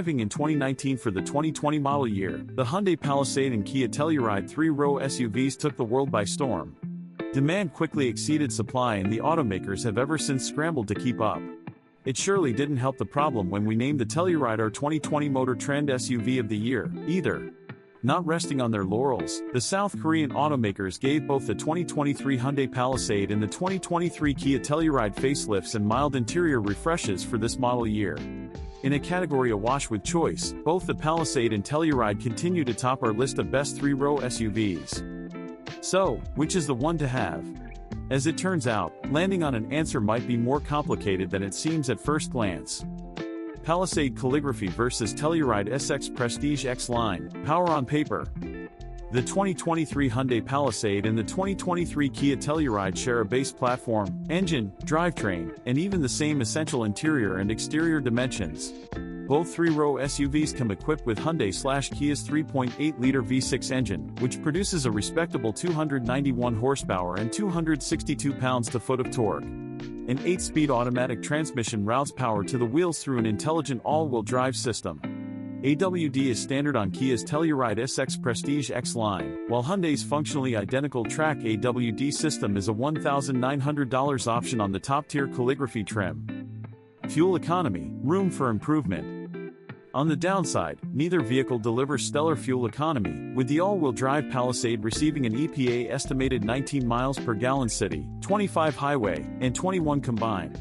Arriving in 2019 for the 2020 model year, the Hyundai Palisade and Kia Telluride three-row SUVs took the world by storm. Demand quickly exceeded supply and the automakers have ever since scrambled to keep up. It surely didn't help the problem when we named the Telluride our 2020 Motor Trend SUV of the year, either. Not resting on their laurels, the South Korean automakers gave both the 2023 Hyundai Palisade and the 2023 Kia Telluride facelifts and mild interior refreshes for this model year. In a category awash with choice, both the Palisade and Telluride continue to top our list of best three-row SUVs. So, which is the one to have? As it turns out, landing on an answer might be more complicated than it seems at first glance. Palisade calligraphy versus Telluride SX Prestige X-Line, power on paper. The 2023 Hyundai Palisade and the 2023 Kia Telluride share a base platform, engine, drivetrain, and even the same essential interior and exterior dimensions. Both three-row SUVs come equipped with Hyundai/Kia's 3.8-liter V6 engine, which produces a respectable 291 horsepower and 262 pounds-to-foot of torque. An 8-speed automatic transmission routes power to the wheels through an intelligent all-wheel drive system. AWD is standard on Kia's Telluride SX Prestige X-Line, while Hyundai's functionally identical Track AWD system is a $1,900 option on the top-tier calligraphy trim. Fuel economy, room for improvement. On the downside, neither vehicle delivers stellar fuel economy, with the all-wheel drive Palisade receiving an EPA estimated 19 miles per gallon city, 25 highway, and 21 combined.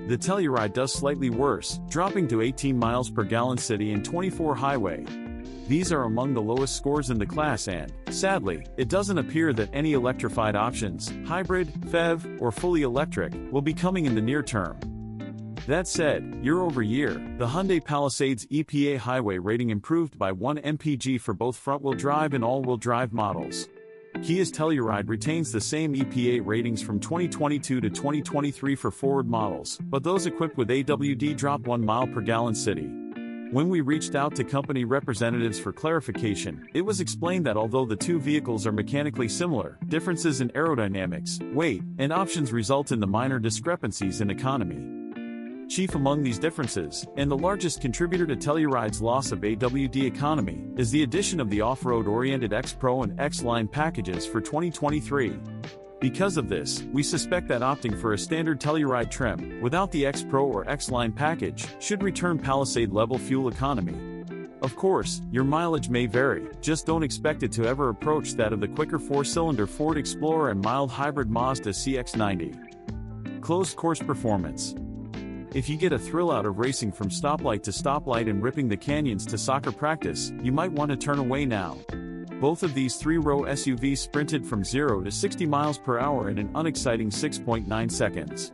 The Telluride does slightly worse, dropping to 18 miles per gallon city and 24 highway. These are among the lowest scores in the class and, sadly, it doesn't appear that any electrified options, hybrid, PHEV, or fully electric, will be coming in the near term. That said, year over year, the Hyundai Palisade's EPA highway rating improved by 1 mpg for both front-wheel drive and all-wheel drive models. Kia's Telluride retains the same EPA ratings from 2022 to 2023 for forward models, but those equipped with AWD drop 1 mile per gallon city. When we reached out to company representatives for clarification, it was explained that although the two vehicles are mechanically similar, differences in aerodynamics, weight, and options result in the minor discrepancies in economy. Chief among these differences, and the largest contributor to Telluride's loss of AWD economy, is the addition of the off-road-oriented X-Pro and X-Line packages for 2023. Because of this, we suspect that opting for a standard Telluride trim, without the X-Pro or X-Line package, should return Palisade-level fuel economy. Of course, your mileage may vary, just don't expect it to ever approach that of the quicker 4-cylinder Ford Explorer and mild hybrid Mazda CX-90. Closed course performance. If you get a thrill out of racing from stoplight to stoplight and ripping the canyons to soccer practice, you might want to turn away now. Both of these three-row SUVs sprinted from 0 to 60 miles per hour in an unexciting 6.9 seconds.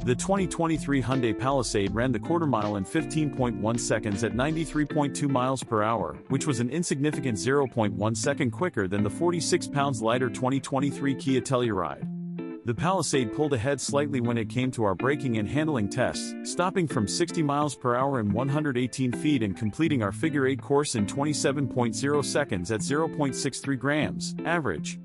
The 2023 Hyundai Palisade ran the quarter mile in 15.1 seconds at 93.2 miles per hour, which was an insignificant 0.1 second quicker than the 46 pounds lighter 2023 Kia Telluride. The Palisade pulled ahead slightly when it came to our braking and handling tests, stopping from 60 miles per hour in 118 feet and completing our figure 8 course in 27.0 seconds at 0.63 grams, average.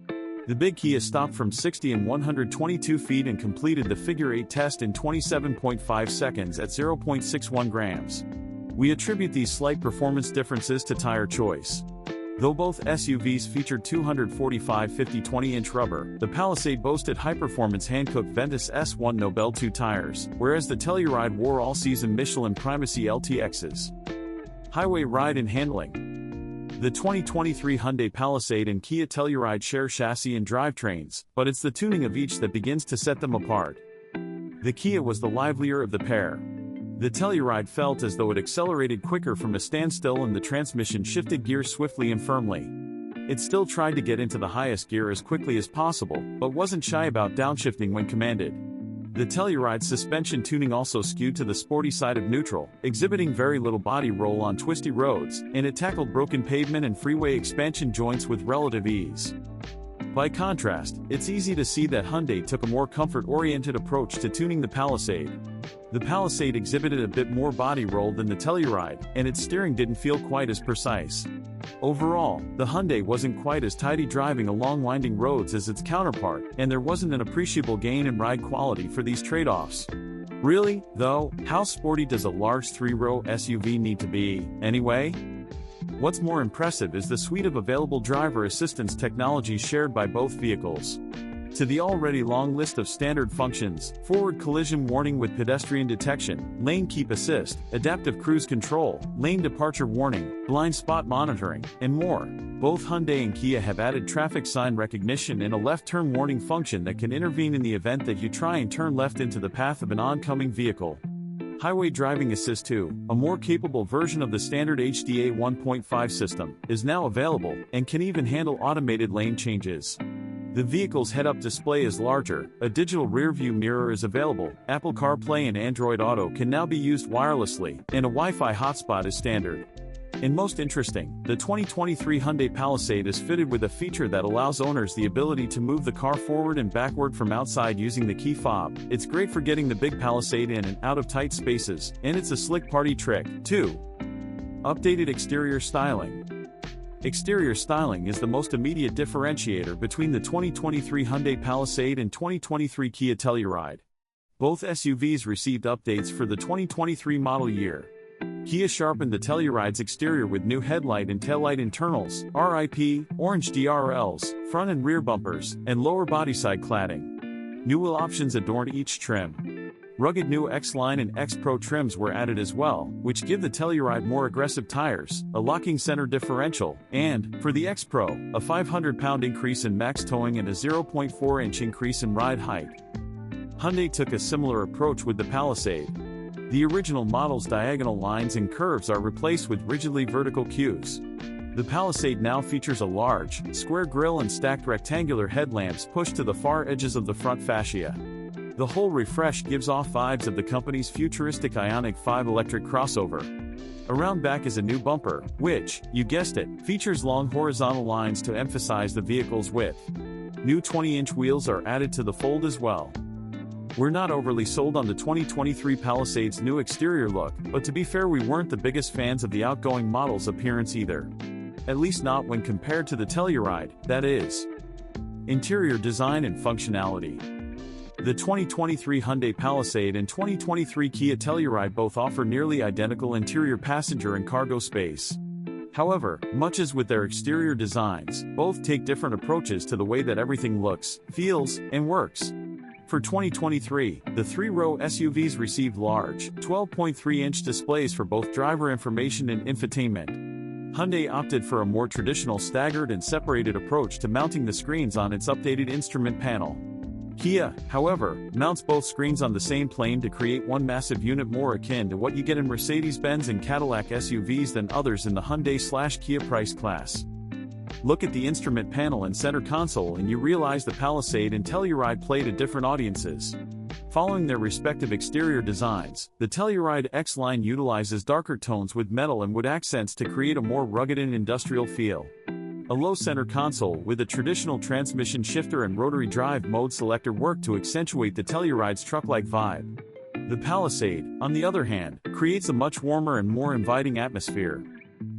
The big Kia stopped from 60 in 122 feet and completed the figure 8 test in 27.5 seconds at 0.61 grams. We attribute these slight performance differences to tire choice. Though both SUVs featured 245 50/20-inch rubber, the Palisade boasted high-performance Hankook Ventus S1 Nobel 2 tires, whereas the Telluride wore all-season Michelin Primacy LTXs. Highway ride and handling. The 2023 Hyundai Palisade and Kia Telluride share chassis and drivetrains, but it's the tuning of each that begins to set them apart. The Kia was the livelier of the pair. The Telluride felt as though it accelerated quicker from a standstill and the transmission shifted gears swiftly and firmly. It still tried to get into the highest gear as quickly as possible, but wasn't shy about downshifting when commanded. The Telluride's suspension tuning also skewed to the sporty side of neutral, exhibiting very little body roll on twisty roads, and it tackled broken pavement and freeway expansion joints with relative ease. By contrast, it's easy to see that Hyundai took a more comfort-oriented approach to tuning the Palisade. The Palisade exhibited a bit more body roll than the Telluride, and its steering didn't feel quite as precise. Overall, the Hyundai wasn't quite as tidy driving along winding roads as its counterpart, and there wasn't an appreciable gain in ride quality for these trade-offs. Really, though, how sporty does a large three-row SUV need to be, anyway? What's more impressive is the suite of available driver assistance technologies shared by both vehicles. To the already long list of standard functions: forward collision warning with pedestrian detection, lane keep assist, adaptive cruise control, lane departure warning, blind spot monitoring, and more. Both Hyundai and Kia have added traffic sign recognition and a left turn warning function that can intervene in the event that you try and turn left into the path of an oncoming vehicle. Highway Driving Assist 2, a more capable version of the standard HDA 1.5 system, is now available, and can even handle automated lane changes. The vehicle's head-up display is larger, a digital rear-view mirror is available, Apple CarPlay and Android Auto can now be used wirelessly, and a Wi-Fi hotspot is standard. And most interesting, the 2023 Hyundai Palisade is fitted with a feature that allows owners the ability to move the car forward and backward from outside using the key fob. It's great for getting the big Palisade in and out of tight spaces, and it's a slick party trick, too. Updated exterior styling. Exterior styling is the most immediate differentiator between the 2023 Hyundai Palisade and 2023 Kia Telluride. Both SUVs received updates for the 2023 model year. Kia sharpened the Telluride's exterior with new headlight and taillight internals, RIP, orange DRLs, front and rear bumpers, and lower bodyside cladding. New wheel options adorn each trim. Rugged new X-Line and X-Pro trims were added as well, which give the Telluride more aggressive tires, a locking center differential, and, for the X-Pro, a 500-pound increase in max towing and a 0.4-inch increase in ride height. Hyundai took a similar approach with the Palisade. The original model's diagonal lines and curves are replaced with rigidly vertical cues. The Palisade now features a large, square grille and stacked rectangular headlamps pushed to the far edges of the front fascia. The whole refresh gives off vibes of the company's futuristic Ioniq 5 electric crossover. Around back is a new bumper, which, you guessed it, features long horizontal lines to emphasize the vehicle's width. New 20-inch wheels are added to the fold as well. We're not overly sold on the 2023 Palisade's new exterior look, but to be fair, we weren't the biggest fans of the outgoing model's appearance either. At least not when compared to the Telluride, that is. Interior design and functionality. The 2023 Hyundai Palisade and 2023 Kia Telluride both offer nearly identical interior passenger and cargo space. However, much as with their exterior designs, both take different approaches to the way that everything looks, feels, and works. For 2023, the three-row SUVs received large, 12.3-inch displays for both driver information and infotainment. Hyundai opted for a more traditional staggered and separated approach to mounting the screens on its updated instrument panel. Kia, however, mounts both screens on the same plane to create one massive unit more akin to what you get in Mercedes-Benz and Cadillac SUVs than others in the Hyundai/Kia price class. Look at the instrument panel and center console and you realize the Palisade and Telluride played to different audiences. Following their respective exterior designs, the Telluride X-Line utilizes darker tones with metal and wood accents to create a more rugged and industrial feel. A low center console with a traditional transmission shifter and rotary drive mode selector work to accentuate the Telluride's truck-like vibe. The Palisade, on the other hand, creates a much warmer and more inviting atmosphere.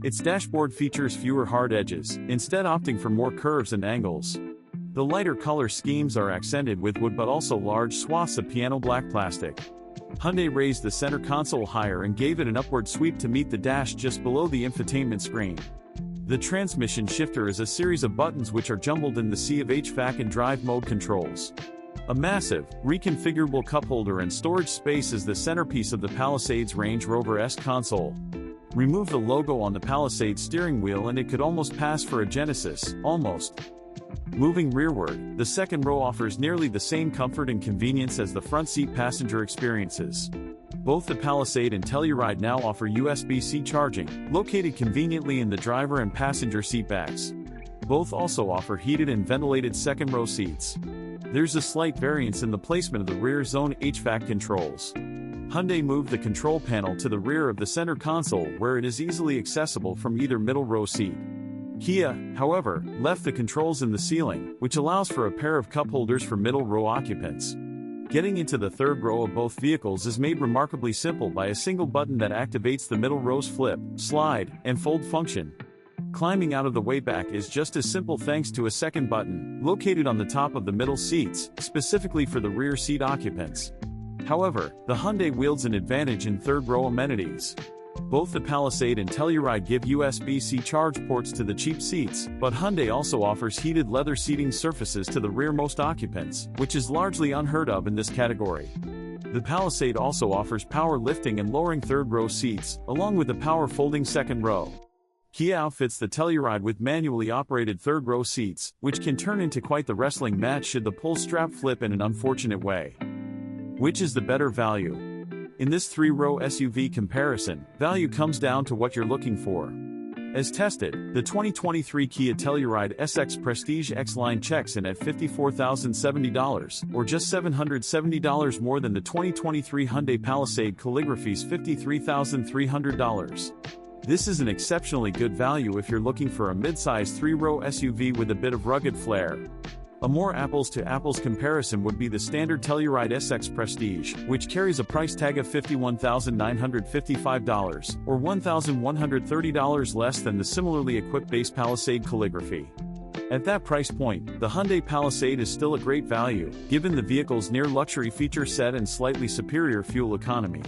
Its dashboard features fewer hard edges, instead opting for more curves and angles. The lighter color schemes are accented with wood but also large swaths of piano black plastic. Hyundai raised the center console higher and gave it an upward sweep to meet the dash just below the infotainment screen. The transmission shifter is a series of buttons which are jumbled in the sea of HVAC and drive mode controls. A massive, reconfigurable cup holder and storage space is the centerpiece of the Palisade's Range Rover-esque console. Remove the logo on the Palisade steering wheel and it could almost pass for a Genesis, almost. Moving rearward, the second row offers nearly the same comfort and convenience as the front seat passenger experiences. Both the Palisade and Telluride now offer USB-C charging, located conveniently in the driver and passenger seatbacks. Both also offer heated and ventilated second-row seats. There's a slight variance in the placement of the rear zone HVAC controls. Hyundai moved the control panel to the rear of the center console where it is easily accessible from either middle row seat. Kia, however, left the controls in the ceiling, which allows for a pair of cup holders for middle row occupants. Getting into the third row of both vehicles is made remarkably simple by a single button that activates the middle row's flip, slide, and fold function. Climbing out of the way back is just as simple thanks to a second button, located on the top of the middle seats, specifically for the rear seat occupants. However, the Hyundai wields an advantage in third-row amenities. Both the Palisade and Telluride give USB-C charge ports to the cheap seats, but Hyundai also offers heated leather seating surfaces to the rearmost occupants, which is largely unheard of in this category. The Palisade also offers power lifting and lowering third-row seats, along with the power folding second row. Kia outfits the Telluride with manually operated third-row seats, which can turn into quite the wrestling match should the pull strap flip in an unfortunate way. Which is the better value? In this three-row SUV comparison, value comes down to what you're looking for. As tested, the 2023 Kia Telluride SX Prestige X-Line checks in at $54,070, or just $770 more than the 2023 Hyundai Palisade Calligraphy's $53,300. This is an exceptionally good value if you're looking for a mid-size three-row SUV with a bit of rugged flair. A more apples-to-apples comparison would be the standard Telluride SX Prestige, which carries a price tag of $51,955, or $1,130 less than the similarly equipped base Palisade Calligraphy. At that price point, the Hyundai Palisade is still a great value, given the vehicle's near-luxury feature set and slightly superior fuel economy.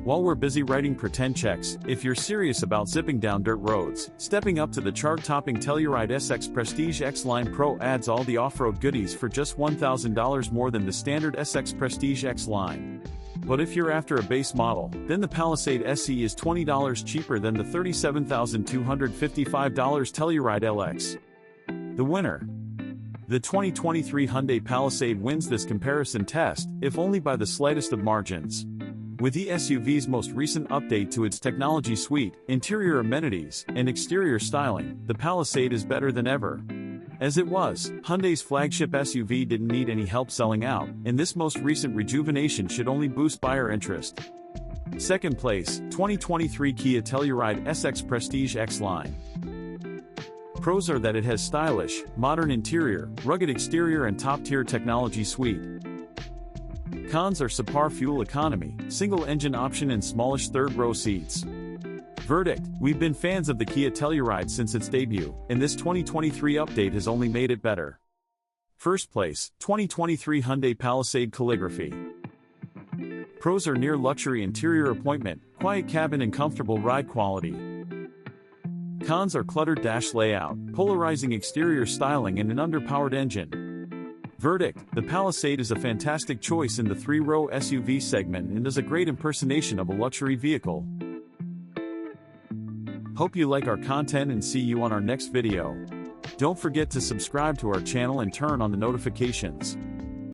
While we're busy writing pretend checks, if you're serious about zipping down dirt roads, stepping up to the chart-topping Telluride SX Prestige X-Line Pro adds all the off-road goodies for just $1,000 more than the standard SX Prestige X-Line. But if you're after a base model, then the Palisade SE is $20 cheaper than the $37,255 Telluride LX. The winner. The 2023 Hyundai Palisade wins this comparison test, if only by the slightest of margins. With the SUV's most recent update to its technology suite, interior amenities, and exterior styling, the Palisade is better than ever. As it was, Hyundai's flagship SUV didn't need any help selling out, and this most recent rejuvenation should only boost buyer interest. Second place, 2023 Kia Telluride SX Prestige X-Line. Pros are that it has stylish, modern interior, rugged exterior and top-tier technology suite. Cons are subpar fuel economy, single-engine option and smallish third-row seats. Verdict: we've been fans of the Kia Telluride since its debut, and this 2023 update has only made it better. First place, 2023 Hyundai Palisade Calligraphy. Pros are near luxury interior appointment, quiet cabin and comfortable ride quality. Cons are cluttered dash layout, polarizing exterior styling and an underpowered engine. Verdict: the Palisade is a fantastic choice in the three-row SUV segment and does a great impersonation of a luxury vehicle. Hope you like our content and see you on our next video. Don't forget to subscribe to our channel and turn on the notifications.